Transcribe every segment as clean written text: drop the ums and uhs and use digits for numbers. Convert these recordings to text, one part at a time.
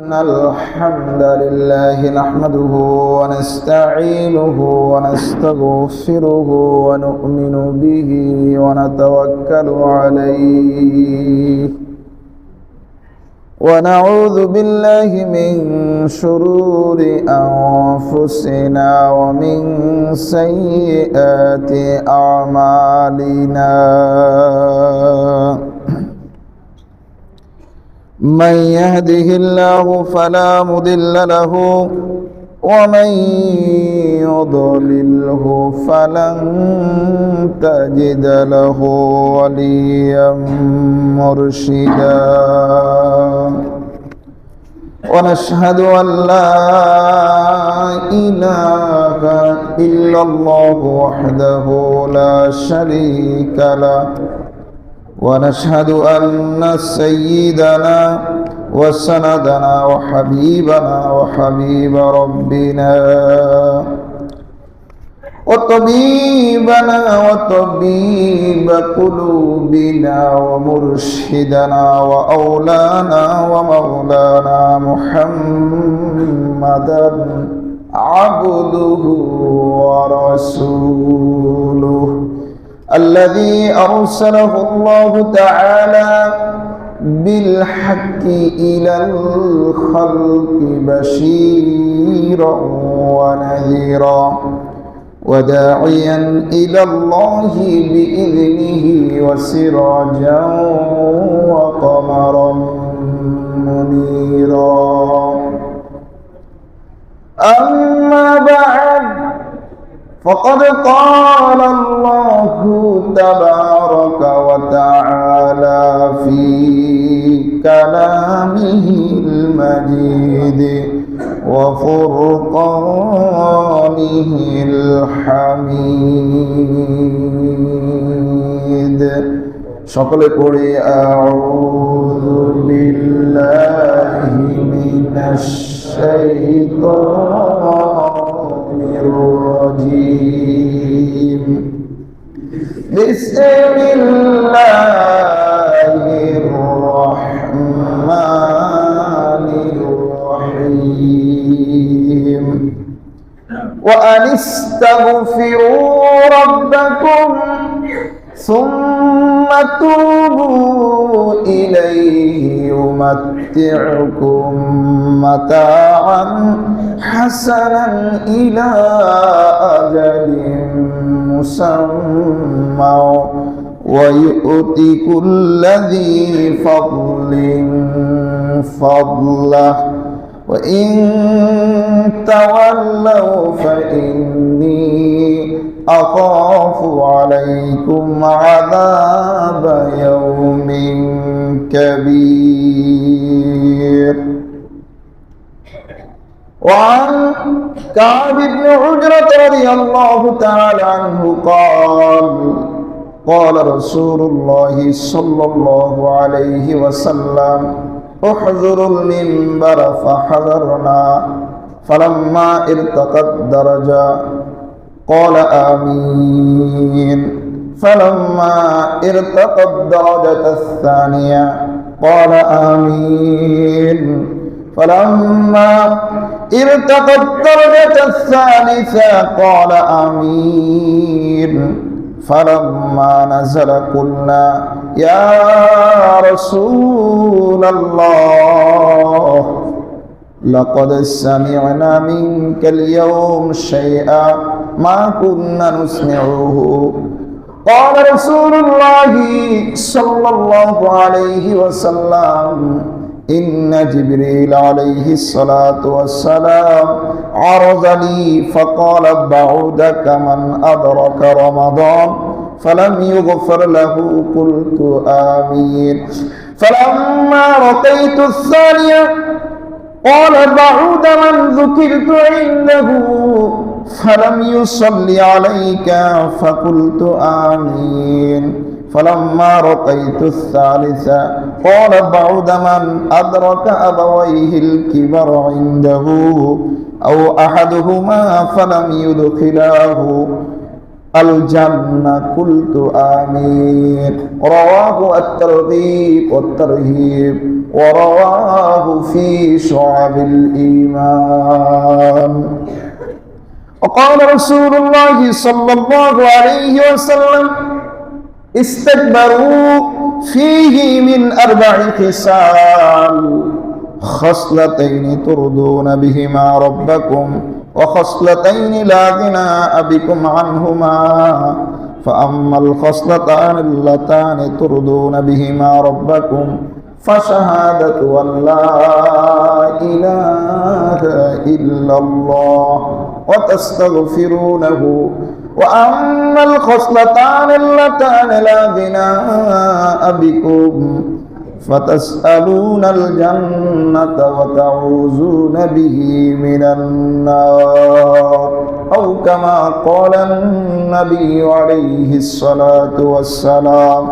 إن الحمد لله نحمده ونستعينه ونستغفره ونؤمن به ونتوكل عليه ونعوذ بالله من شرور أنفسنا ومن سيئات أعمالنا من يهده الله فلا مضل له ومن يضلله فلن تجد له وليا مرشدا ونشهد أن لا إله إلا الله وحده لا شريك له ونشهد أن سيدنا وسندنا وحبيبنا وحبيب ربنا وطبيبنا وطبيب قلوبنا ومرشدنا وأولانا ومولانا محمدا عبده ورسوله الذي أرسله الله تعالى بالحق إلى الخلق بشيرا ونذيرا وداعيا إلى الله بإذنه وسراجا وقمرا منيرا أما بعد فقد قال الله تبارك وتعالى في كلامه المجيد وفرقانه الحميد সকলে পড়ি আউযু বিল্লাহি মিনাশ শাইতানির الرجيم بسم الله الرحمن الرحيم وأن استغفروا ربكم ثم توبوا إليه يمتعكم متاعا حسنا إلى أجل مسمى ويؤتي كل ذي فضل فضله وإن تولوا فإني أخاف عليكم عذاب يوم كبير وعن كعب بن عجرة رضي الله تعالى عنه قال قال رسول الله صلى الله عليه وسلم احذروا المنبر فحذرنا فلما ارتقى الدرجة قال آمين فلما ارتقى الدرجة الثانية قال آمين فلما ارتقى الدرجة الثالثة قال آمين فلما نزل قلنا يا رسول الله لقد سمعنا منك اليوم شيئا ما كنا نسمعه قال رسول الله صلى الله عليه وسلم إن جبريل عليه الصلاة والسلام عرض لي فقال بعودك من أدرك رمضان فلم يغفر له قلت آمين فلما رقيت الثانية قال بعود من ذكرت عنده فلم يصل عليك فقلت آمين فلما رقيت الثالثة قال بعد من أدرك أبويه الكبر عنده أو أحدهما فلم يدخلاه الجنة قلت آمين رواه الترغيب والترهيب ورواه في شعب الإيمان. وقال رسول الله صلى الله عليه وسلم استكبروا فيه من 4 خصال: خصلتين ترضون بهما ربكم وخصلتين لا غنى بكم عنهما. فأما الخصلتان اللتان ترضون بهما ربكم فشهادة أن لا إله إلا الله وتستغفرونه. وأما الخصلتان اللتان لا غنى بكم فتسألون الجنة وتعوذون به من النار، أو كما قال النبي عليه الصلاة والسلام.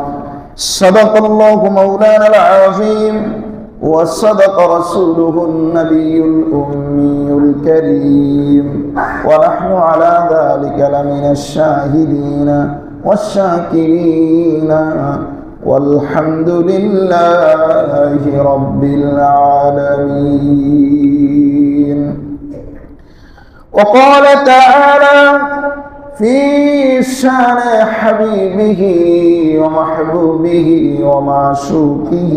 صدق الله مولانا العظيم وصدق رسوله النبي الأمي الكريم، ونحن على ذلك لمن الشاهدين والشاكرين، والحمد لله رب العالمين. وقال تعالى في شان حبيبه ومحبوبه ومعشوقه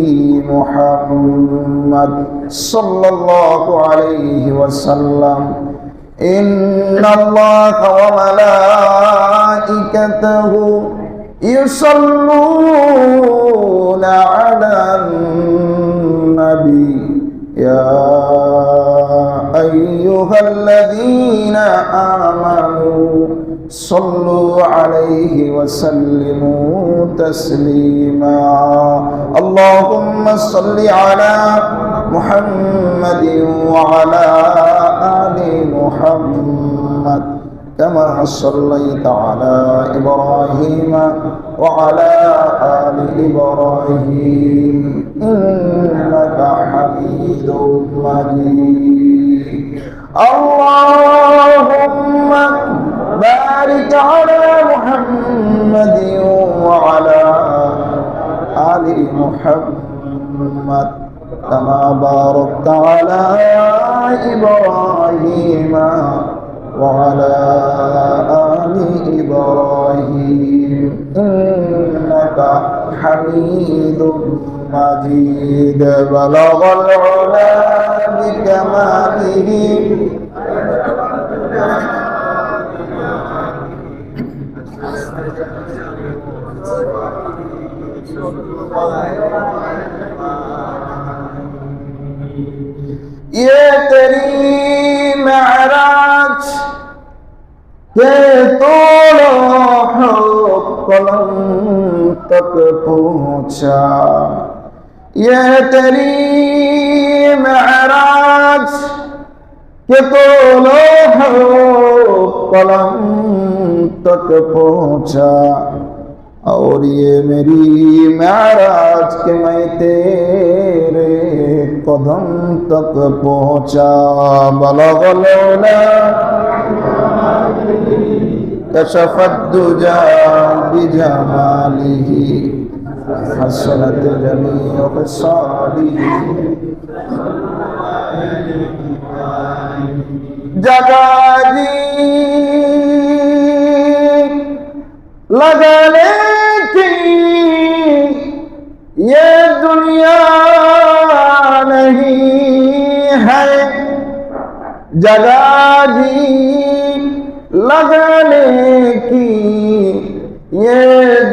محمد صلى الله عليه وسلم: إن الله وملائكته يصلون على النبي يا أيها الذين آمنوا صلوا عليه وسلموا تسليما. اللهم صل على محمد وعلى آل محمد كما صليت على إبراهيم وعلى آل إبراهيم إنك حميد مجيد. اللهم بارك على محمد وعلى آل محمد كما باركت على إبراهيم وعلى آل إبراهيم إنك حميد مجيد. بلغ العلا بكماله ये तेरी महराज के तोड़ो कलम तक पहुँचा। ये तेरी महराज के तोड़ो कलम तक पहुँचा, और ये मेरी महराज के मैं तेरे कदम तक पहुँचा। बलगलौला कशफत दुजा बिजमालिही हसनत जमीअ खसालिही। जगा जी लगाने की ये दुनिया नहीं है, जगह जी लगाने की ये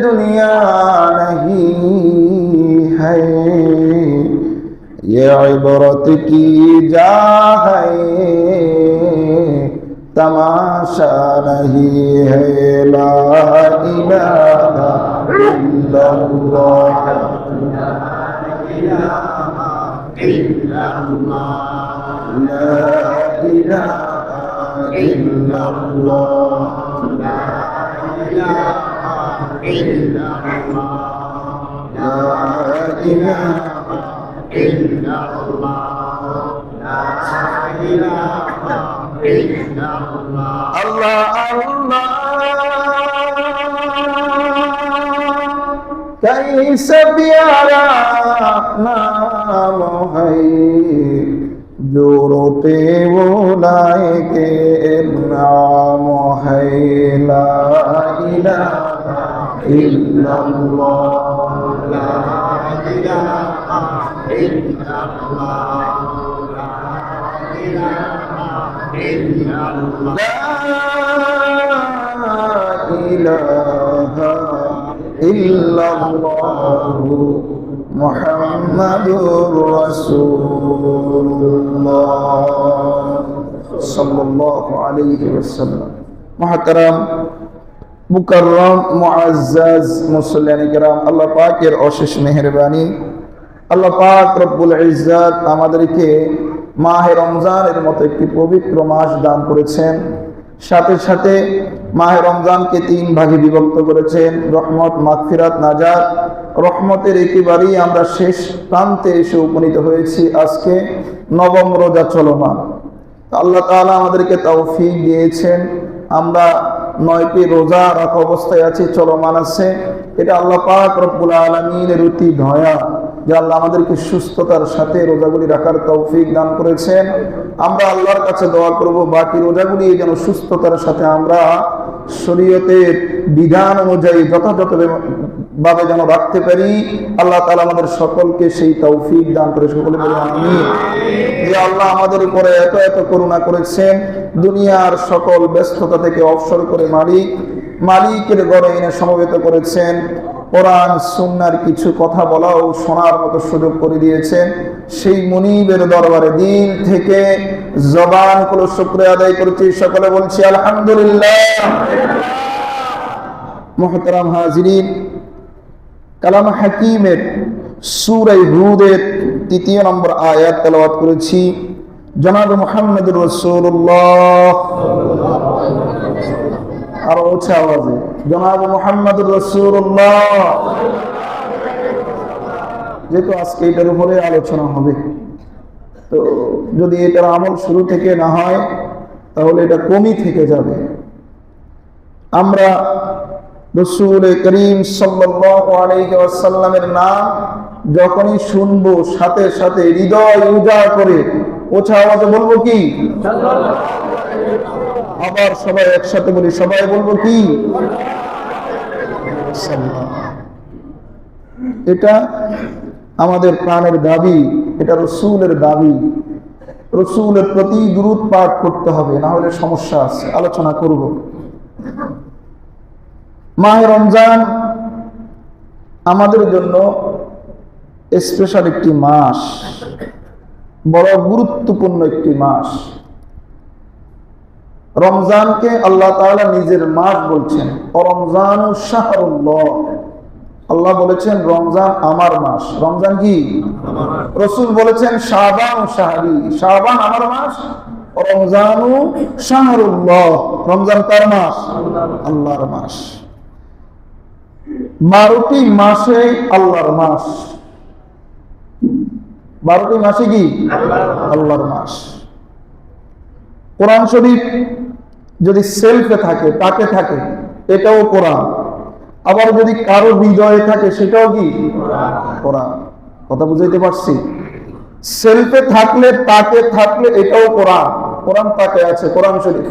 दुनिया नहीं है। ये इबरत की जा है तमाशा नहीं है। ला इलाहा इल्लल्लाह ला इलाहा इल्लल्लाह ला इलाहा इल्लल्लाह ला इलाहा इल्लल्लाह ला इलाहा इल्लल्लाह ला इलाहा अल्लाह अल्लाह कैसे प्यारा नाम नाम है जो रोते वो लायके नाम है ला इलाहा इल्लल्लाह ला इलाहा इल्लल्लाह ला इलाहा इल्लल्लाह इलाहा इल्लल्लाहु मुहम्मदुर रसूलुल्लाह सल्लल्लाहु अलैहि वसल्लम। मुहतरम मुकर्रम मुअज्जज मुसल्लिन किराम, আল্লাহ পাকের অশেষ মেহেরবানি, আল্লাহ পাক রব্বুল ইজ্জত আমাদেরকে মাহে রমজানের মতো একটি পবিত্র মাস দান করেছেন। সাথে সাথে মাহে রমজানকে 3 ভাগে বিভক্ত করেছেন, রহমত, মাগফিরাত, নাজাত। রহমতের একেবারেই আমরা শেষ প্রান্তে এসে উপনীত হয়েছি। আজকে 9ম রোজা চলমান। আল্লাহ তাআলা আমাদেরকে তৌফিক দিয়েছেন, আমরা 9টি রোজা রাখা অবস্থায় আছি, চলমান আছে। এটা আল্লাহ পাক রব্বুল আলামিনের অতি দয়া যে আল্লাহ আমাদেরকে সুস্থতার সাথে রোজাগুলি রাখার তৌফিক দান করেছেন। আমরা আল্লাহর কাছে দোয়া করব বাকি রোজাগুলি যেন সুস্থতার সাথে আমরা শরীয়তের বিধান অনুযায়ী যথাযথভাবে যেন রাখতে পারি। আল্লাহ তাআলা আমাদের সকলকে সেই তৌফিক দান করে, সকলে বলে আমিন। যে আল্লাহ আমাদের উপরে এত এত করুণা করেছেন, দুনিয়ার সকল ব্যস্ততা থেকে অবসর করে মালিকের ঘরে এনে সমবেত করেছেন, কোরআন সুন্নাহর কিছু কথা বলা ও শোনার মতো সুযোগ করে দিয়েছেন। সেই মুনিবের দরবারে দিল থেকে জবান খুলে শুকরিয়া আদায় করছি, সকলে বলছি আলহামদুলিল্লাহ। মুহতারাম হাজিরিন, কালাম হাকিমের সূরা হুদের 3 নম্বর আয়াত তেলাওয়াত করেছি। জনাব মুহাম্মদুর রাসূলুল্লাহ, আরো উচ্চ আওয়াজে জনাব মুহাম্মদুর রাসূলুল্লাহ। যেহেতু আজকে এটার উপরে আলোচনা হবে, তো যদি এটার আমল শুরু থেকে না হয় তাহলে এটা কমই থেকে যাবে। আমরা রাসূল করিম সাল্লাল্লাহু আলাইহি ওয়াসাল্লামের নাম যখনই শুনবো সাথে সাথে হৃদয় উজাড় করে উচ্চ আওয়াজে বলবো কি? আবার সবাই একসাথে বলি, সবাই বলবো কি? এটা আমাদের প্রাণের দাবি, এটা রাসূলের দাবি। রাসূলের প্রতি দুরূদ পাঠ করতে হবে, না হলে সমস্যা আছে, আলোচনা করব। মাহে রমজান আমাদের জন্য স্পেশাল একটি মাস, বড় গুরুত্বপূর্ণ একটি মাস। রমজানকে আল্লাহ তাআলা নিজের মাস বলছেন, রমজানু শাহরুল্লাহ। আল্লাহ বলেছেন রমজান আমার মাস। রমজান কি? রাসূল বলেছেন শাবান শাহরি, শাবান আমার মাস, রমজানু শাহরুল্লাহ। রমজান কার মাস? আল্লাহর মাস। 12টি মাসে আল্লাহর মাস। 12টি মাসে কি? আল্লাহর মাস। কোরআন শরীফ যদি সেলফে থাকে, তাকে থাকে, এটাও কোরআন। আবার যদি কারো হৃদয়ে থাকে, সেটাও কি? কোরআন। কথা বুঝাইতে পারছি? সেলফে থাকলে, তাকে থাকলে, এটাও কোরআন। কোরআন তাকে আছে, কোরআন শরীফ।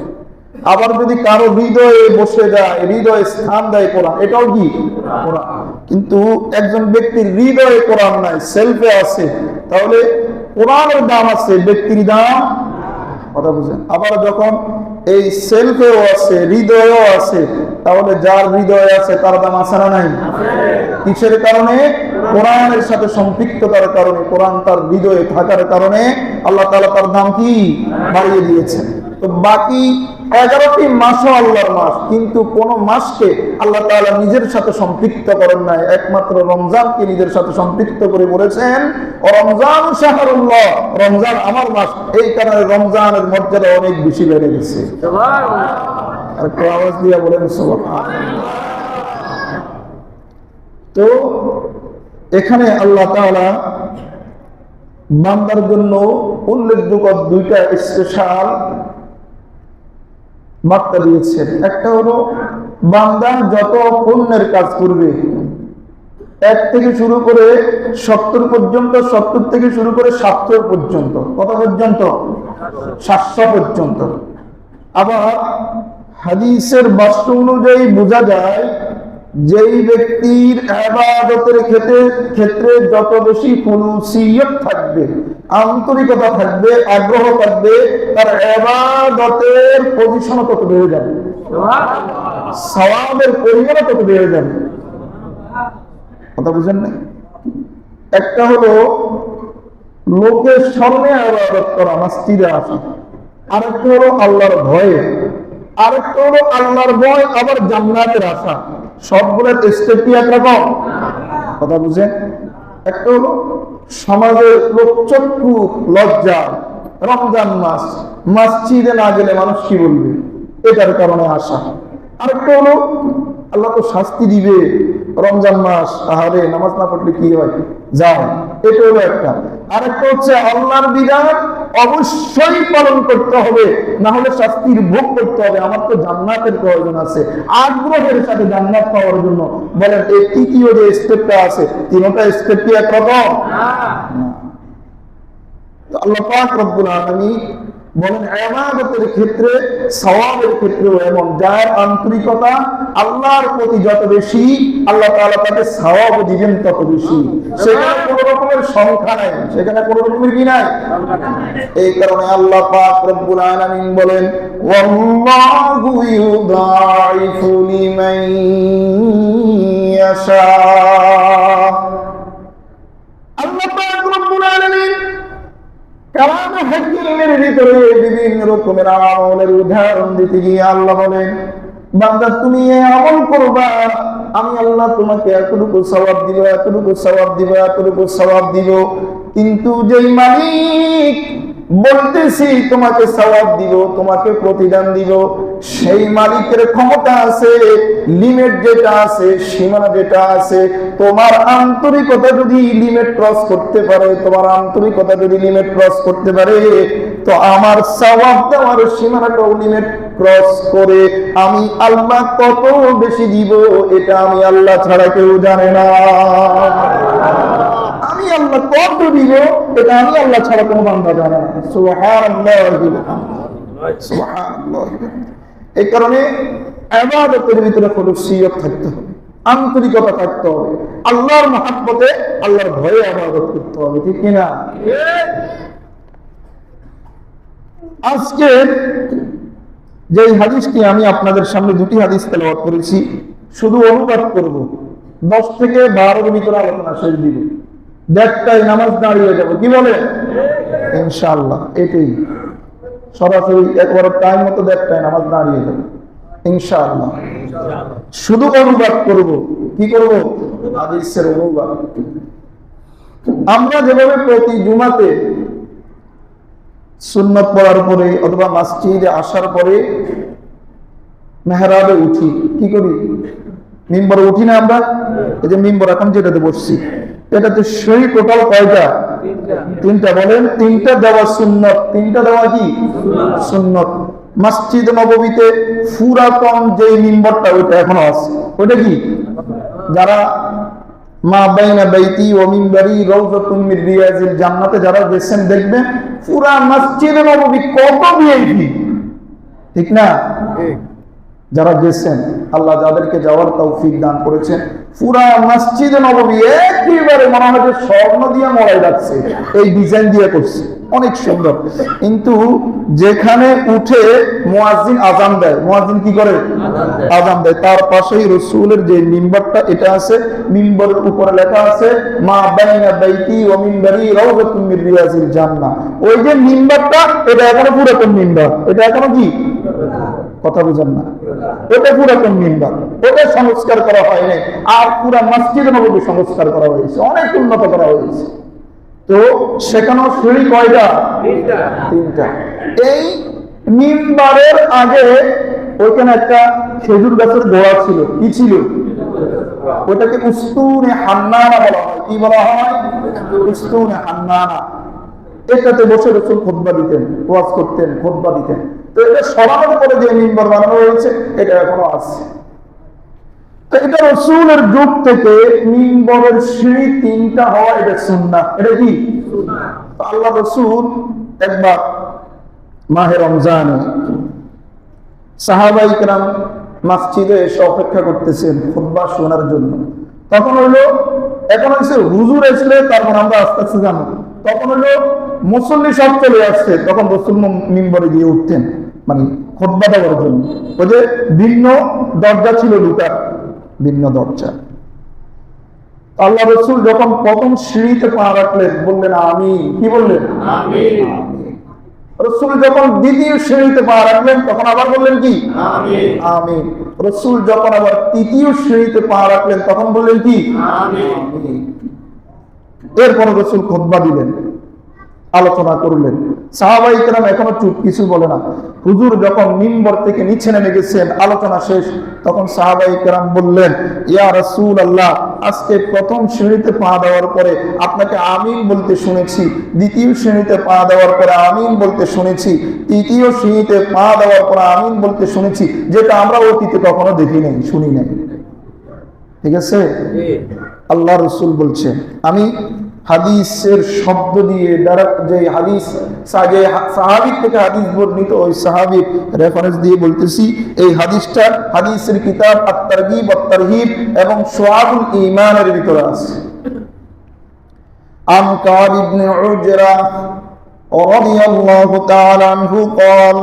আবার যদি কারো হৃদয়ে বসে যায়, হৃদয়ে স্থান দেয় কোরআন, এটাও কি? কোরআন। কিন্তু একজন ব্যক্তির হৃদয়ে কোরআন নাই, সেলফে আছে, তাহলে কোরআনের দাম আছে, ব্যক্তির দাম। কথা বুঝেন? আবার যখন এই সেলফেও আছে, হৃদয়েও আছে, তাহলে যার হৃদয়ে আছে তার দাম আছে না নাই? কিসের কারণে? কোরআনের সাথে সম্পৃক্ততার কারণে, কোরআন তার হৃদয়ে থাকার কারণে আল্লাহ তাআলা তার দাম কি বাড়িয়ে দিয়েছেন। তো বাকি 11টি মাসও আল্লাহর মাস, কিন্তু কোন মাসকে আল্লাহ তাআলা নিজের সাথে সম্পৃক্ত করেন নাই, একমাত্র রমজানকে নিজের সাথে সম্পৃক্ত করে বলেছেন রমজান শাহরুল্লাহ, রমজান আমার মাস। এই কারণে রমজানের মর্যাদা অনেক বেশি বেড়ে গেছে। আর একটু আওয়াজ দিয়ে বলেন সুবহানাল্লাহ। তো এখানে আল্লাহ তাআলা বান্দার জন্য উল্লেখযোগ্য 2টা স্পেশাল বার্তা দিয়েছেন। একটা হলো বান্দা যত পুণ্যের কাজ করবে 1 থেকে শুরু করে 70 পর্যন্ত, 70 থেকে শুরু করে 70 পর্যন্ত, কত পর্যন্ত? 700 পর্যন্ত। আবার হাদিসের বাক্য অনুযায়ী বোঝা যায় যেই ব্যক্তির ইবাদতের ক্ষেত্রে যত বেশি খুলুসিয়ত থাকবে, আন্তরিকতা থাকবে, আগ্রহ থাকবে, তার ইবাদতের পজিশন তত বেড়ে যাবে, সওয়াবের পরিমাণ তত বেড়ে যাবে। কথা বুঝেন না? একটা হলো লোকের সামনে ইবাদত করা, মসজিদে আসা, আরেকটা হলো আল্লাহর ভয়ে, আরেকটা হলো আল্লাহর ভয় আবার জান্নাতের আশা। সবগুলোর স্টেপই একরকম। কথা বুঝেন? একটা হলো সমাজের লোকচক্ষু লজ্জা, রমজান মাস, মসজিদে না গেলে মানুষ কি বলবে, এটার কারণে আসা। আরেকটা হলো আল্লাহ তো শাস্তি দিবে, রমজান মাস, আহারে নামাজ না পড়লে কি হয়, যায়, এটা হলো একটা। আরেকটা হচ্ছে আল্লাহর বিধান অবশ্যই পালন করতে হবে, না হলে শাস্তির ভোগ করতে হবে, আমার তো জান্নাতের প্রয়োজন আছে, আগ্রহের সাথে জান্নাত পাওয়ার জন্য। বলেন এই তৃতীয় যে স্টেপটা আছে, তিনটা স্টেপ কি একরকম? আল্লাহ পাক রব্বুল আলামিন বলেন ইবাদতের ক্ষেত্রে, সওয়াবের ক্ষেত্রেও এমন, যার আন্তরিকতা আল্লাহর প্রতি যত বেশি, আল্লাহ তাআলা তাকে সওয়াব দিবেন তত বেশি। সেখানে কোনো রকমের সংখ্যা নাই, সেখানে কোনো রকমের কি নাই। এই কারণে আল্লাহ পাক রব্বুল আলামিন বলেন ওয়াল্লাহু ইউদাইফু লিমান ইয়াশা। আল্লাহ পাক রব্বুল আলামিন কালামে হাকিমের ভিতরে বিভিন্ন রকমের আমলের উদাহরণ দিতে গিয়ে আল্লাহ বলেন, বান্দা তুমি এই আমল করবা, আমি আল্লাহ তোমাকে এতটুকু সওয়াব দিব, এতটুকু সওয়াব দিব, এতটুকু সওয়াব দিব। কিন্তু যেই মালিক বলতেছি তোমাকে সওয়াব দিব, তোমাকে প্রতিদান দিব, সেই মালিকের ক্ষমতা আছে, লিমিট যেটা আছে, সীমানা যেটা আছে। তোমার আন্তরিকতা যদি লিমিট ক্রস করতে পারে, তোমার আন্তরিকতা যদি লিমিট ক্রস করতে পারে, তো আমার সওয়াব দেওয়ার সীমানাটাও লিমিট ক্রস করে আমি আল্লাহ কত বেশি দিব, এটা আমি আল্লাহ ছাড়া কেউ জানে না। আমি আল্লাহ কত দিব, এটা আমি আল্লাহ ছাড়া কোনো বান্দা জানে না। সুবহানাল্লাহ, সুবহানাল্লাহ। এই কারণে ইবাদতের ভিতরে খুলুসিয়ত থাকতে হবে, আন্তরিকতা থাকতে হবে, আল্লাহর মহব্বতে, আল্লাহর ভয়ে ইবাদত করতে হবে, ঠিক কি না? আজকে যে হাদিসটি আমি আপনাদের সামনে, দুটি হাদিস তেলাওয়াত করেছি, শুধু অনুবাদ করব, 10 থেকে 12 ভিতরে আলোচনা শেষ দিব, 1:30টায় নামাজ দাঁড়িয়ে যাব, কি বলে? ইনশাআল্লাহ এটাই সরাসরি একবারে টাইম মতো 1:30টায় নামাজ দাঁড়িয়ে যাব ইনশাআল্লাহ। শুধু অনুবাদ করব, কি করব? হাদিসের অনুবাদ। আমরা যেভাবে প্রতি জুমাতে সুন্নত পড়ার পরে অথবা মসজিদে আসার পরে মেহরাবে উঠি, কি করি? মিম্বরে উঠি না আমরা? এই যে মিম্বর এখন যেটাতে বসছি, এটাতে সহি টোটাল কয়টা? 3টা। বলেন 3টা দেওয়া সুন্নত, 3টা দেওয়া কি সুন্নত। মসজিদ নববীতে পুরাতন যে মিম্বরটা, ওইটা এখনো আছে। ওইটা কি? যারা মা বাইনা বাইতি ওয়া মিম্বরি রাউযাতুম মির রিয়াজিল জান্নাতে যারা গেছেন, দেখবেন পুরা মসজিদ নববী কত ভিআইপি, ঠিক না? যারা গেছেন, আল্লাহ যাদেরকে যাওয়ার তৌফিক দান করেছেন, পুরা মসজিদ নববী একেবারে মনে হয় যে স্বর্ণ দিয়ে মড়াই রাখছে, এই ডিজাইন দিয়ে করছে, অনেক সুন্দর। কিন্তু যেখানে উঠে মুয়াজ্জিন আযান দেয়, মুয়াজ্জিন কি করে? আযান দেয়, তার পাশেই রাসূলের যে মিম্বরটা এটা আছে, মিম্বরের উপরে লেখা আছে মা বাইনা বাইতি ওয়া মিম্বরি রাউযাতুম মির রিয়াজিল জান্নাহ। ওই যে মিম্বরটা, এটা এখনো পুরাতন মিম্বর, এটা এখনো কি? কথা বুঝেন না? ওটা পুরাতন মিম্বর, ওটা সংস্কার করা হয় নাই। আর পুরা মসজিদ নববী সংস্কার করা হয়েছে, অনেক উন্নত করা হয়েছে। তো সেখানেও সিঁড়ি কয়টা? 3টা। এই মিম্বরের আগে ওইখানে একটা খেজুর গাছের গোড়া ছিল, কি ছিল? ওটাকে উস্তুনে হান্নানা বলা হয়। কি বলা হয়? উস্তুনে হান্নানা। এটাতে বসে রাসূল খুতবা দিতেন, ওয়াজ করতেন, খুতবা দিতেন। তো এটা সরানোর পরে যে মিম্বর বানানো হয়েছে, এটা এখনো আছে। তো এটা রাসূলের যুগ থেকে মিম্বরের সিঁড়ি 3টা হওয়া এটা সুন্নাহ। এটা কি সুন্নাহ? আল্লাহ রাসূল একবার মাহে রমজানে সাহাবায়ে কেরাম মসজিদে এসে অপেক্ষা করতেছেন খুতবা শোনার জন্য। তখন হলো এখন হচ্ছে হুজুর আসলে তারপর আমরা আস্তে আস্তে জানো, তখন হলো মুসল্লি সব চলে আসছে, তখন রাসূল মিম্বরে গিয়ে উঠতেন মানে খুতবা দেওয়ার জন্য। ওই যে ভিন্ন দরজা ছিল, ঢুকার ভিন্ন দরজা। আল্লাহ রাসূল যখন প্রথম সিঁড়িতে পা রাখলেন বললেন আমিন। কি বললেন? আমিন। রাসূল যখন দ্বিতীয় সিঁড়িতে পা রাখলেন তখন আবার বললেন কি? আমিন। আমিন। রাসূল যখন আবার তৃতীয় সিঁড়িতে পা রাখলেন তখন বললেন কি? আমিন। এরপর রাসূল খুতবা দিলেন, আলোচনা করলেন। সাহাবায়ে কেরাম এখনো চুপ, কিছু বলে না। হুজুর যখন মিম্বর থেকে নিচে নেমে গেছেন, আলোচনা শেষ, তখন সাহাবায়ে কেরাম বললেন, ইয়া রাসূলুল্লাহ, আজকে প্রথম শ্রেণীতে পা দেওয়ার পরে আপনাকে আমিন বলতে শুনেছি, দ্বিতীয় শ্রেণীতে পা দেওয়ার পরে আমিন বলতে শুনেছি, তৃতীয় শ্রেণীতে পা দেওয়ার পরে আমিন বলতে শুনেছি, যেটা আমরা অতীতে কখনো দেখি নাই, শুনি নাই। ঠিক আছে? আল্লাহ রাসূল বলছেন, আমি হাদিসের শব্দ দিয়ে যে হাদিস সাহাবী থেকে হাদিস বর্ণিত, ওই সাহাবীর রেফারেন্স দিয়ে বলতেছি। এই হাদিসটা হাদিসের কিতাব আত-তারগীব ওয়াত-তারহীব এবং শুআবুল ঈমানের ভিতরে আছে। আন কাব ইবনে উজরা রাদিয়াল্লাহু তাআলা আনহু قال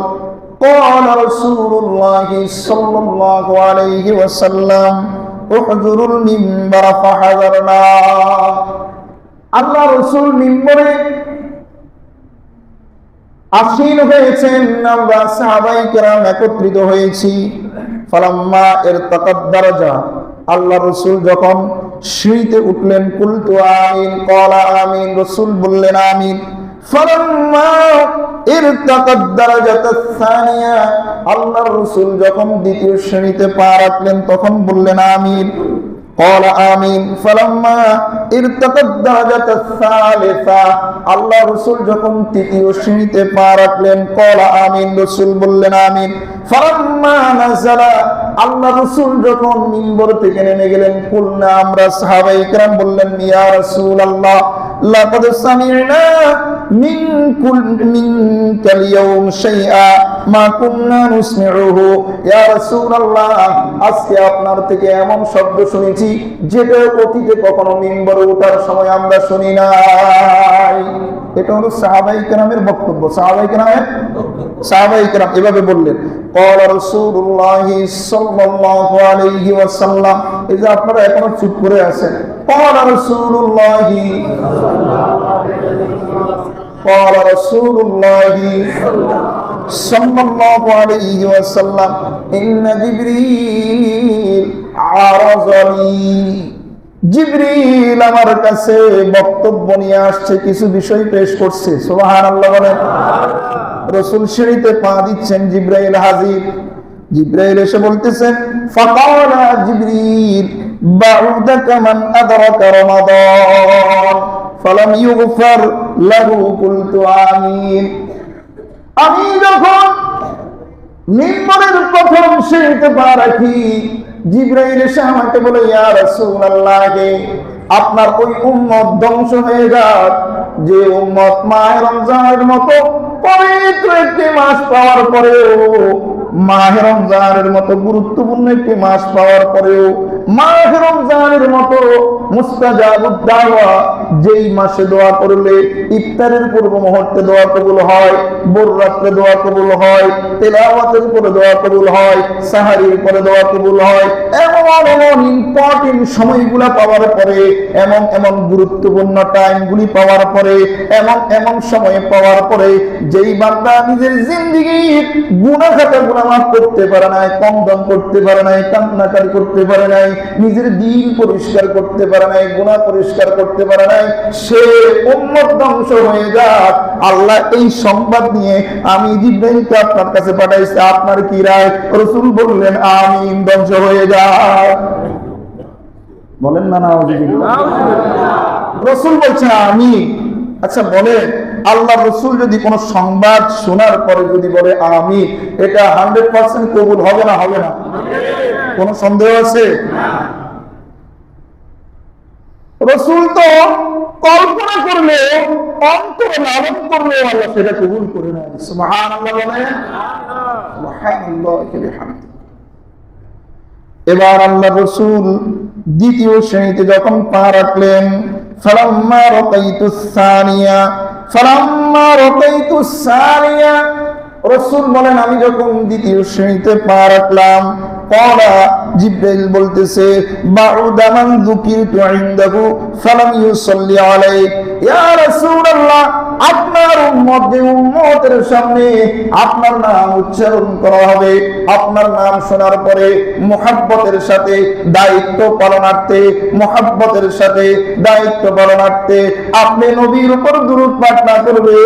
قال رسول الله صلى الله عليه وسلم احضروا المنبر فحضرنا। আল্লাহ রাসূল মিম্বরে আসীন হয়েছেন, আমরা সাহাবায়ে কেরাম একত্রিত হয়েছি। ফালাম্মা ইরতাকাদ দারাজা, আল্লাহ রাসূল যখন সিঁড়িতে উঠলেন, কুলতু আমিন, ক্বালা আমিন, রাসূল বললেন আমিন। ফালাম্মা ইরতাকাদ দারাজাতাস সানিয়া, আল্লাহ রাসূল যখন দ্বিতীয় শ্রেণীতে পা রাখলেন তখন বললেন আমিন। قال آمين فلما ارتقى الدرجة الثالثة, আল্লাহ রাসূল যখন তৃতীয় শ্রেণীতে পা রাখলেন, قال آمين, রাসূল বললেন আমিন। فلما نزل, আল্লাহ রাসূল যখন মিম্বর থেকে নেমে গেলেন, কুলনা, আমরা সাহাবায়ে কেরাম বললেন, ইয়া রাসূলুল্লাহ লাকাদ সামি'না মিনকাল ইয়াওম শাইআ মা কুননা নুসমিউহু। ইয়া রাসূলুল্লাহ, আজকে আপনার থেকে এমন শব্দ শুনেছি যেটা অতীতে কখনো মিম্বরে ওঠার সময় আমরা শুনি নাই। এটা হলো সাহাবায়ে কেরামের বক্তব্য। সাহাবায়ে কেরাম এভাবে বললেন, ক্বালা রাসূলুল্লাহ সাল্লাল্লাহু আলাইহি ওয়াসাল্লাম। এই যে আপনারা এখনো চুপ করে আছেন, ক্বালা রাসূলুল্লাহ ক্বালা রাসূলুল্লাহ সাল্লাল্লাহু আলাইহি ওয়াসাল্লাম ইন্না জিবরিল আরাযানি। জিবরিল আমার কাছে বক্তব্য নিয়ে আসছে, কিছু বিষয় পেশ করছে। সুবহানাল্লাহ বলেন। রাসূল সিঁড়িতে পা দিচ্ছেন, জিবরাইল হাজির। জিবরাইল এসে বলতেছেন, ফাকালা জিবরিল বাউদাকা মান আদরাকা রমাদান ফালাম ইউগফার লাহু, কুলতু আমিন। আমি যখন মিম্বরের প্রথম সিঁড়িতে পা রাখি, জিবরাইল এসে আমাকে বলে, ইয়া রাসূলুল্লাহ, আপনার ওই উম্মত ধ্বংস হয়ে যাক যে উম্মত মাহে রমজানের মতো পবিত্র একটি মাস পাওয়ার পরেও, মাহে রমজানের মতো গুরুত্বপূর্ণ একটি মাস পাওয়ার পরেও, মাহে রমজানের মতো মুস্তাজাবুদ দাওয়া, যেই মাসে দোয়া করলে ইফতারের পূর্ব মুহূর্তে দোয়া কবুল হয়, ভোর রাত্রে দোয়া কবুল হয়, তেলাওয়াতের পরে দোয়া কবুল হয়, সাহারির পরে দোয়া কবুল হয়, এমন এমন ইম্পর্টেন্ট সময়গুলা পাওয়ার পরে, এমন এমন গুরুত্বপূর্ণ টাইমগুলি পাওয়ার পরে, এমন এমন সময় পাওয়ার পরে, যেই বান্দা নিজের জিন্দেগীর গুনাহ খাতাগুলো মাফ করতে পারে নাই, কমদম করতে পারে নাই, কান্নাকাটি করতে পারে নাই, নিজের দিন পরিষ্কার করতে পারে নাই, গুনাহ পরিষ্কার করতে পারে নাই, সে উম্মত ধ্বংস হয়ে যাক, আল্লাহ এই সংবাদ নিয়ে আমি জিবরাইলকে আপনার কাছে পাঠাইছি, আপনার কি রায়? রাসূল বললেন আমিন, ধ্বংস হয়ে যাক। বলেন না নাউযুবিল্লাহ। রাসূল বলছেন আমিন। আচ্ছা বলে, আল্লাহ রাসূল যদি কোন সংবাদ শোনার পরে যদি বলে আমিন, এটা 100% কবুল হবে না? হবে না? কোনো সন্দেহ আছে? রাসূল তো কল্পনা করলে, অন্তরে লালন করলে আল্লাহ সেটা কবুল করে নেয়। সুবহানাল্লাহ বলেন, সুবহানাল্লাহি বিহামদিহি। এবার আল্লাহ রাসূল দ্বিতীয় শ্রেণীতে যখন পা রাখলেন, ফালাম্মা রাকাইতুস সানিয়া, রাসূল বলেন আমি যখন দ্বিতীয় শ্রেণীতে পা রাখলাম, ক্বালা জিবরাইল বলতেছে, বাউদা মান যুকিরতু ইনদাহু ফালাম ইউসাল্লি আলাইহি, ইয়া রাসূলুল্লাহ, আপনার উম্মতের সামনে আপনার নাম উচ্চারণ করা হবে, আপনার নাম শোনার পরে মুহাব্বতের সাথে দায়িত্ব পালনার্থে, মুহাব্বতের সাথে দায়িত্ব পালনার্থে আপনি নবীর উপর দুরূদ পাঠ না করবে,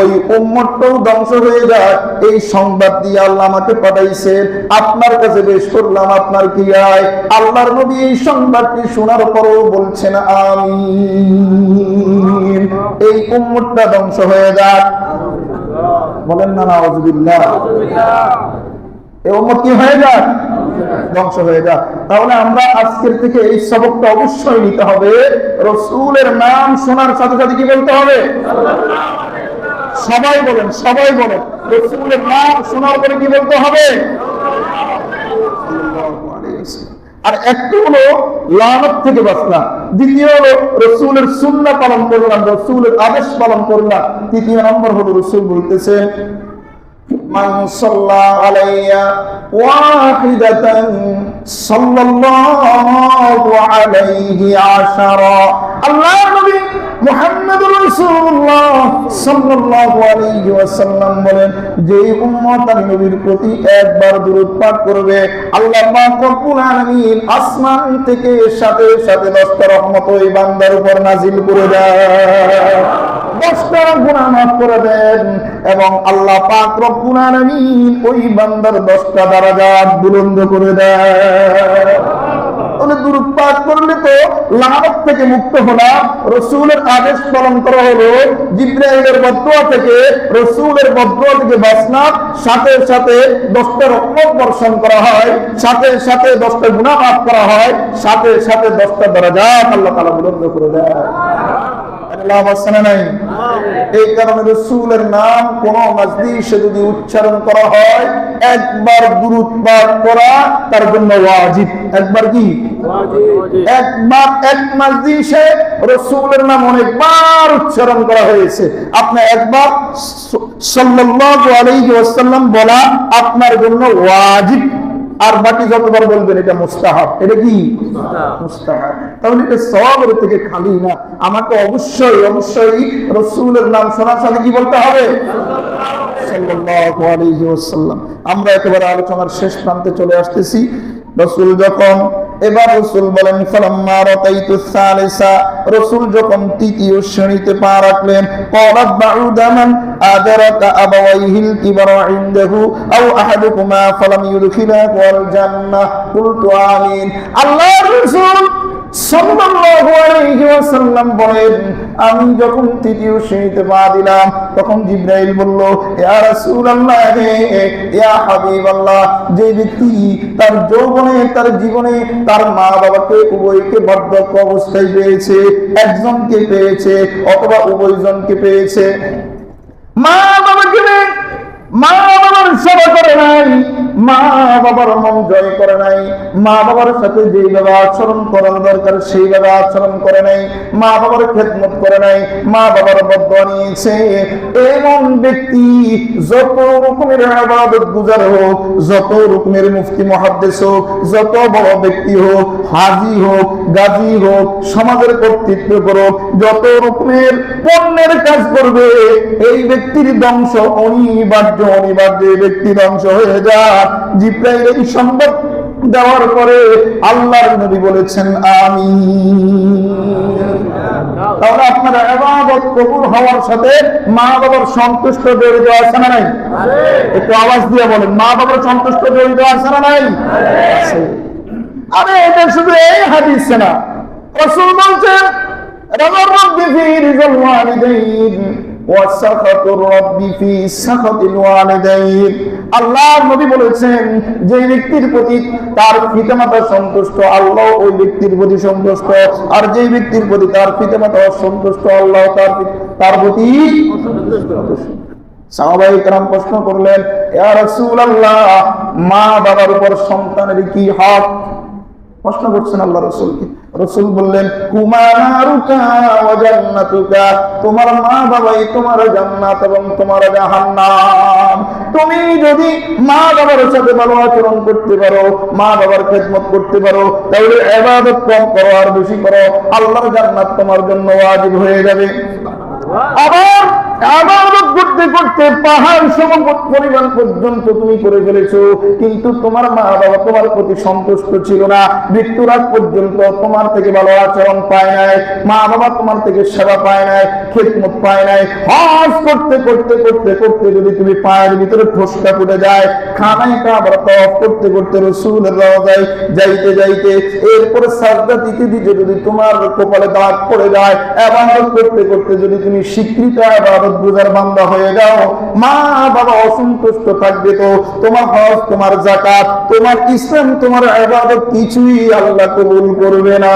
ওই উম্মতটাও ধ্বংস হয়ে যায়। এই সংবাদ দিয়ে আল্লাহ আমাকে পাঠাইছে, আপনার কাছে পেশ করলাম আপনার ক্রিয়ায়। আল্লাহর নবী এই সংবাদটি শোনার পরও বলছেন আমিন, এই উম্মতটা ধ্বংস হয়ে যাক। বলেন না নাউযুবিল্লাহ। এই উম্মত কি হয়ে যাক? ধ্বংস হয়ে যাক। তাহলে আমরা আজকের থেকে এই সবকটা অবশ্যই নিতে হবে, রাসূলের নাম শোনার সাথে সাথে কি বলতে হবে? সবাই বলেন, সবাই বলেন, রাসূলের নাম শোনার পরে কি বলতে হবে? আর একটু হলো লানত থেকে বাঁচলাম, দ্বিতীয় হলো রাসূলের সুন্নাহ পালন করলাম, রাসূলের আদেশ পালন করলাম, তৃতীয় নম্বর হলো রাসূল বলতেছেন, মান সাল্লা আলাইয়া ওয়াহিদাতান সাল্লাল্লাহু আলাইহি আশারা। আল্লাহর নবী মুহাম্মদুর রাসূলুল্লাহ সাল্লাল্লাহু আলাইহি ওয়াসাল্লাম বলেন, যে উম্মত আমি নবীর প্রতি একবার দুরূদ পাঠ করবে, আল্লাহ পাক রব্বুল আলামিন আসমান থেকে সাথে সাথে 10টা রহমত ওই বান্দার উপর নাজিল করে দেয়, 10টা গুনাহ মাফ করে দেন, এবং আল্লাহ পাক রব্বুল আলামিন ওই বান্দার 10টা দরজা বুলন্দ করে দেয়। তাহলে দুরূদ পাঠ করলে তো লানত থেকে মুক্ত হলাম, রাসূলের আদেশ পালন করা হলো, জিবরাইলের বদদুয়া থেকে, রাসূলের বদদুয়া থেকে বাঁচলাম, সাথে সাথে 10টা রহমত বর্ষণ করা হয়, সাথে সাথে 10টা গুনাহ মাফ করা হয়, সাথে সাথে 10টা দরজা আল্লাহ তাআলা বুলন্দ করে দেয়। এই কারণে রাসূলের নাম কোন মজলিসে যদি উচ্চারণ করা হয়, একবার দুরূদ পাঠ করা তার জন্য ওয়াজিব। একবার কি ওয়াজিব? একবার এক মজলিসে রাসূলের নাম অনেকবার উচ্চারণ করা হয়েছে, আপনি একবার সাল্লাল্লাহু আলাইহি ওয়াসাল্লাম বলা আপনার জন্য ওয়াজিব, আর বাকি যতবার বলবেন এটা মুস্তাহাব। এটা কি মুস্তাহাব? তাহলে এটা সওয়াবের থেকে খালি না, আমাকে অবশ্যই অবশ্যই রাসূলের নাম শোনার সাথে কি বলতে হবে? সাল্লাল্লাহু আলাইহি ওয়াসাল্লাম। আমরা একেবারে আলোচনার শেষ প্রান্তে চলে আসতেছি। রাসূল যখন, এবার রাসূল বলেন, ফালাম্মা রাকাইতু সালিসা, রাসূল যখন তৃতীয় শ্রেণীতে পা রাখলেন, ক্বালাত বাউদা মান আদরাকা আবাওয়াইহিল কিবারা ইনদাহু আও আহাদুকুমা ফালাম ইউদখিলাহু আল জান্নাহ, কুলতু আমিন। আল্লাহর রাসূল সাল্লাল্লাহু আলাইহি ওয়াসাল্লাম বলেন, আমি যখন তৃতীয় শ্রেণীতে পা দিলাম, তখন জিবরাইল বলল, ইয়া রাসূলুল্লাহ, ইয়া হাবিবাল্লাহ, যে ব্যক্তি তার যৌবনে, তার জীবনে তার মা বাবাকে উভয়কে বার্ধক্য অবস্থায় পেয়েছে, একজনকে পেয়েছে অথবা উভয়জনকে পেয়েছে, মা বাবাকে মা বাবার সেবা করে নাই, মা বাবার মন জয় করে নাই, মা বাবার সাথে যেভাবে আচরণ করার দরকার সেইভাবে আচরণ করে নাই, মা বাবার খেদমত করে নাই, মা বাবার বদদুয়া নিয়েছে, এমন ব্যক্তি যত রকমের ইবাদত গুজার হোক, যত রকমের মুফতি মুহাদ্দিস হোক, যত বড় ব্যক্তি হোক, হাজী হোক, গাজী হোক, সমাজের কর্তৃত্ব করুক, যত রকমের পণ্যের কাজ করবে, এই ব্যক্তির ধ্বংস অনিবার্য, অনিবার্য ব্যক্তি ধ্বংস হয়ে যায়। জিবরাইল এই সংবাদ দেওয়ার পরে আল্লাহর নবী বলেছেন আমিন। তাহলে আপনার ইবাদত কবুল হওয়ার সাথে মা বাবার সন্তুষ্ট জড়িত আছে না নাই? একটু আওয়াজ দিয়ে বলেন, মা বাবার সন্তুষ্ট জড়িত আছে না নাই? আছে। আরে এটা শুধু এই হাদিস না, রাসূল বলেন রাব্বি ফি রিজাল ওয়ালিদাইন ওয়া সাখাতুর রাব্বি ফি সাখাতিল ওয়ালিদাইন। আল্লাহর নবী বলেছেন যে ব্যক্তির প্রতি তার পিতামাতা সন্তুষ্ট, আল্লাহ ওই ব্যক্তির প্রতি সন্তুষ্ট, আর যে ব্যক্তির প্রতি তার পিতামাতা অসন্তুষ্ট, আল্লাহ তার প্রতি অসন্তুষ্ট। সাহাবায়ে কেরাম প্রশ্ন করলেন, ইয়া রাসূলুল্লাহ, মা বাবার উপর সন্তানের কি হক? প্রশ্ন করছেন আল্লাহ রাসূলকে। রাসূল বললেন, হুমা নারুকা ওয়া জান্নাতুকা, তোমার মা বাবাই তোমার জান্নাত এবং তোমার জাহান্নাম। তুমি যদি মা বাবার সাথে ভালো আচরণ করতে পারো, মা বাবার খেদমত করতে পারো, তাহলে ইবাদত কম করো আর বেশি করো, আল্লাহর জান্নাত তোমার জন্য ওয়াজিব হয়ে যাবে। আবার ইবাদত করতে করতে পাহাড় সম পরিমাণ পর্যন্ত তুমি করে ফেলেছো, কিন্তু তোমার মা বাবা তোমার প্রতি সন্তুষ্ট ছিল না, মৃত্যুর আগ পর্যন্ত তোমার থেকে ভালো আচরণ পায় নাই, মা বাবা তোমার থেকে সেবা পায় নাই, খেদমত পায় নাই। হজ করতে করতে করতে করতে যদি তুমি পায়ের ভিতরে ফোসকা ফুটে যায়, খানায় কাবার তওয়াফ করতে করতে রাসূলের রওজায় যাইতে যাইতে, এরপরে সাজদা দিতে দিতে যদি তোমার কপালে দাগ পড়ে যায়, ইবাদত করতে করতে যদি তুমি স্বীকৃত ইবাদত গুজার বান্দা হয়ে যাও, মা বাবা অসন্তুষ্ট থাকবে তো তোমার হজ, তোমার যাকাত, তোমার ইসলাম, তোমার ইবাদত কিছুই আল্লাহ কবুল করবে না।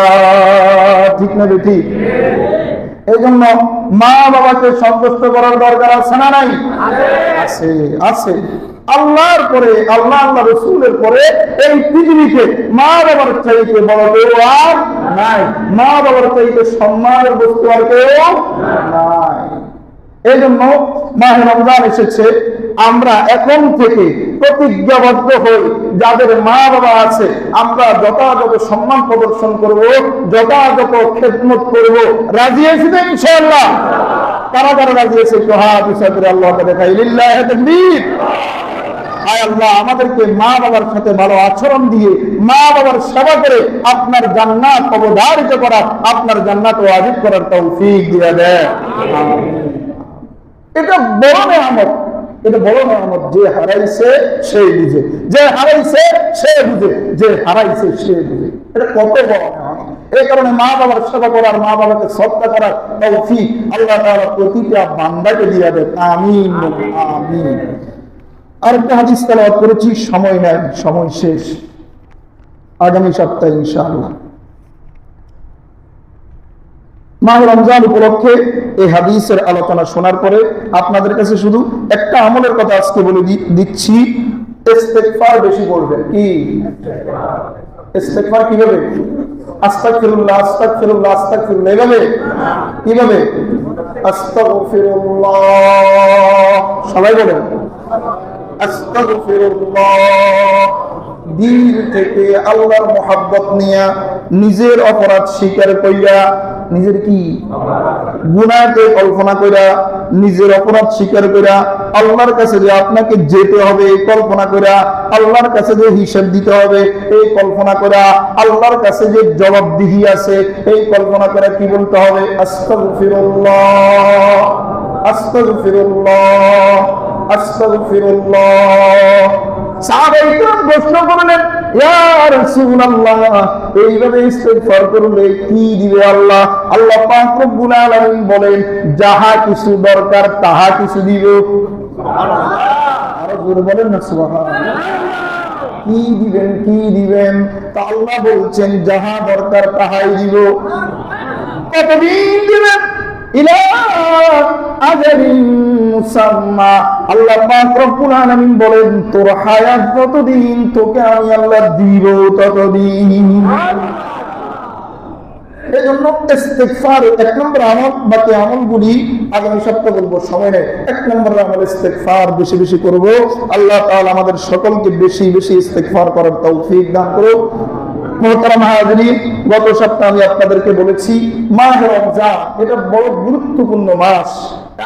ঠিক না ঠিক? এই জন্য মা বাবাকে সন্তুষ্ট করার দরকার আছে না নাই? আছে, আছে। আল্লাহর পরে, আল্লাহ আল্লাহ রাসূলের পরে এই পৃথিবীতে মা বাবার চাইতে বড় কেউ আর নাই, মা বাবার চাইতে সম্মানের বস্তু আর কেউ নাই। এই জন্য মাহে রমজান এসেছে, আমরা এখন থেকে প্রতিজ্ঞাবদ্ধ হই, যাদের মা বাবা আছে আমরা যথাযথ সম্মান প্রদর্শন করব, যথাযথ খেদমত করব। রাজি আছি তো ইনশাআল্লাহ? কারা কারা রাজি আছে একটু হাত উঁচা করে আল্লাহকে দেখাই। লিল্লাহি তাকবীর। আয় আল্লাহ, আমাদেরকে মা বাবার সাথে ভালো আচরণ দিয়ে, মা বাবার সেবা করে আপনার জান্নাত অবধারিত করার, আপনার জান্নাত ওয়াজিব করার তৌফিক দিয়ে দেন। এটা বড় নেয়ামত, এটা বড় নেয়ামত। যে হারাইছে সে বুঝে, যে হারাইছে সে বুঝে, যে হারাইছে সে বুঝে। এটা কত বড় নেয়ামত। এই কারণে মা বাবার সেবা করার, মা বাবাকে সদকা করার তৌফিক আল্লাহ তাআলা প্রতিটা বান্দাকে দিয়ে দেন। আমিন, আমিন। আরেকটা হাদিস তেলাওয়াত করেছি, সময় নাই, সময় শেষ। আগামী সপ্তাহে ইনশাআল্লাহ। মাহে রমজান উপলক্ষে এই হাদিসের আলোচনা শোনার পরে আপনাদের কাছে শুধু একটা আমলের কথা আজকে বলে দিচ্ছি, ইস্তেগফার বেশি করবেন। কি ইস্তেগফার? কিভাবে? আস্তাগফিরুল্লাহ, আস্তাগফিরুল্লাহ, আস্তাগফিরুল্লাহ। এভাবে? কিভাবে? আস্তাগফিরুল্লাহ। সবাই বলেন আস্তাগফিরুল্লাহ। দিল থেকে আল্লাহর মোহাব্বত নিয়া, নিজের অপরাধ স্বীকার কইরা, নিজের কি গুনাহকে কল্পনা কইরা, নিজের অপরাধ স্বীকার কইরা, আল্লাহর কাছে যে আপনাকে যেতে হবে এই কল্পনা কইরা, আল্লাহর কাছে যে হিসাব দিতে হবে এই কল্পনা কইরা, আল্লাহর কাছে যে জবাবদিহি আছে এই কল্পনা করা, কি বলতে হবে? আস্তাগফিরুল্লাহ, আস্তাগফিরুল্লাহ, আস্তাগফিরুল্লাহ। সাহাবায়ে কেরাম প্রশ্ন করলেন, ইয়া রাসূলুল্লাহ, এইভাবে ইস্তেগফার করলে কি দিবে আল্লাহ? আল্লাহ পাক রব্বুল আলামিন বলেন, যাহা কিছু দরকার তাহা কিছু দিব। সুবহানাল্লাহ। আরো জোরে বলেন না সুবহানাল্লাহ। কি দিবেন, কি দিবেন? তা আল্লাহ বলছেন, যাহা দরকার তাহাই দিব। কতদিন দিবেন? ইলা আজালিন মুসাম্মা। আল্লাহ পাক রব্বুল আলামিন বলেন, তোর হায়াত যতদিন, তোকে আমি আল্লাহ দিব ততদিন। এই জন্য ইস্তেগফার এক নম্বর আমল। বাকি আমলগুলি আগামী সপ্তাহে বলবো, সময় নেই। এক নম্বর আমল ইস্তেগফার বেশি বেশি করব। আল্লাহ তাআলা আমাদের সকলকে বেশি বেশি ইস্তেগফার করার তৌফিক দান করুন। মোহতারাম হাজিরিন, গত সপ্তাহে আমি আপনাদেরকে বলেছি মাহে রমজান এটা বড় গুরুত্বপূর্ণ মাস।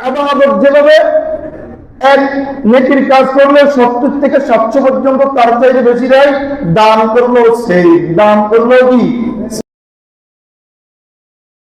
ইবাদত যেভাবে এক নেকির কাজ করলে 70 থেকে 700 পর্যন্ত তার চাইতে বেশি দেয়, দান করলো সেই, দান করলো কি